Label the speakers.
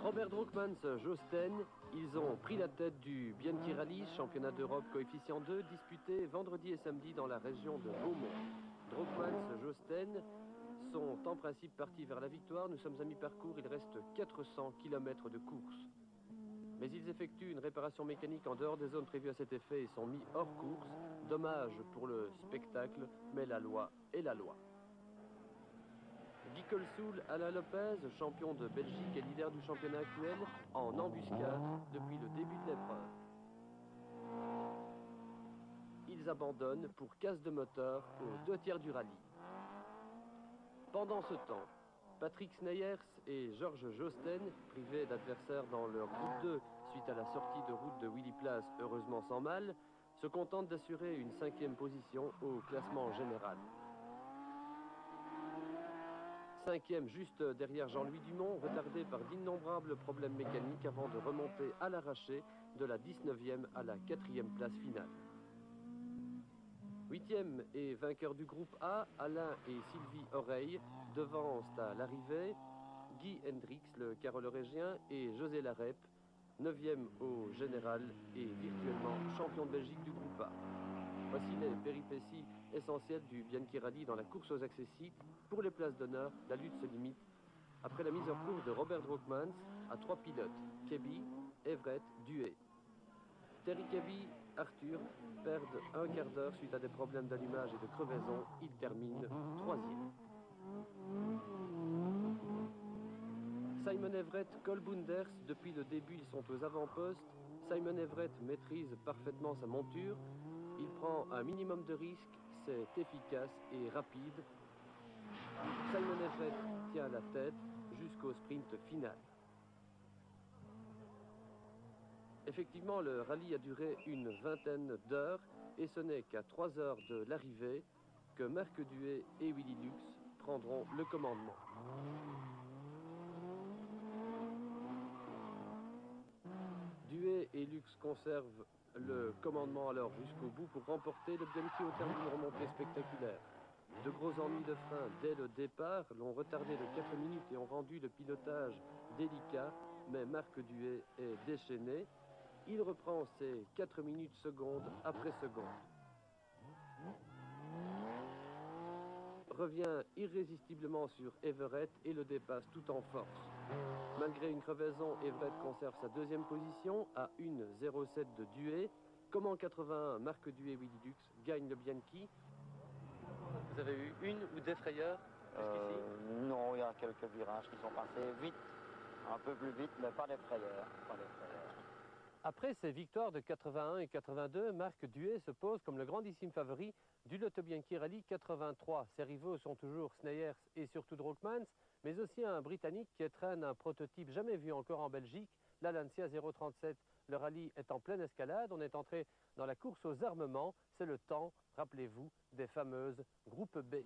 Speaker 1: Robert Drookmans-Josten, ils ont pris la tête du Bianchi Rally, championnat d'Europe coefficient 2, disputé vendredi et samedi dans la région de Beaumont. Drookmans-Josten sont en principe partis vers la victoire. Nous sommes à mi-parcours, il reste 400 km de course. Mais ils effectuent une réparation mécanique en dehors des zones prévues à cet effet et sont mis hors course. Dommage pour le spectacle, mais la loi est la loi. Guy Colsoul, Alain Lopez, champion de Belgique et leader du championnat actuel, en embuscade depuis le début de l'épreuve. Ils abandonnent pour casse de moteur aux 2/3 du rallye. Pendant ce temps, Patrick Sneyers et Georges Josten, privés d'adversaires dans leur groupe 2 suite à la sortie de route de Willy Place, heureusement sans mal, se contentent d'assurer une 5e position au classement général. 5e juste derrière Jean-Louis Dumont, retardé par d'innombrables problèmes mécaniques avant de remonter à l'arraché de la 19e à la 4e place finale. 8e et vainqueur du groupe A, Alain et Sylvie Oreille devancent à l'arrivée Guy Hendrix, le carolorégien, et José Larep, 9e au général et virtuellement champion de Belgique du groupe A. Voici les péripéties essentielles du Bianchi Rally dans la course aux accessis. Pour les places d'honneur, la lutte se limite après la mise en course de Robert Drookmans à 3 pilotes, Keby, Everett, Duhet. Terry Keby, Arthur perdent un quart d'heure suite à des problèmes d'allumage et de crevaison. Ils terminent 3e. Simon Everett, Cole Bounders, depuis le début ils sont aux avant-postes. Simon Everett maîtrise parfaitement sa monture. Il prend un minimum de risque, c'est efficace et rapide. Simon Everett tient la tête jusqu'au sprint final. Effectivement, le rallye a duré une vingtaine d'heures et ce n'est qu'à 3 heures de l'arrivée que Marc Duhet et Willy Lux prendront le commandement. Duhet et Lux conservent le commandement alors jusqu'au bout pour remporter le Bianchi au terme d'une remontée spectaculaire. De gros ennuis de frein dès le départ l'ont retardé de 4 minutes et ont rendu le pilotage délicat, mais Marc Duhet est déchaîné. Il reprend ses 4 minutes seconde après seconde. Revient irrésistiblement sur Everett et le dépasse tout en force. Malgré une crevaison, Everett conserve sa 2e position à 1,07 de Duhet. Comme en 81, Marc Duhet et Willy Lux gagnent le Bianchi. Vous avez eu une ou des frayeurs jusqu'ici?
Speaker 2: Non, il y a quelques virages qui sont passés vite, un peu plus vite, mais pas des frayeurs.
Speaker 1: Après ses victoires de 81 et 82, Marc Duhet se pose comme le grandissime favori du Lotto Bianchi Rally 83. Ses rivaux sont toujours Sneyers et surtout Drookmans, mais aussi un Britannique qui traîne un prototype jamais vu encore en Belgique, la Lancia 037. Le rallye est en pleine escalade, on est entré dans la course aux armements, c'est le temps, rappelez-vous, des fameuses groupes B.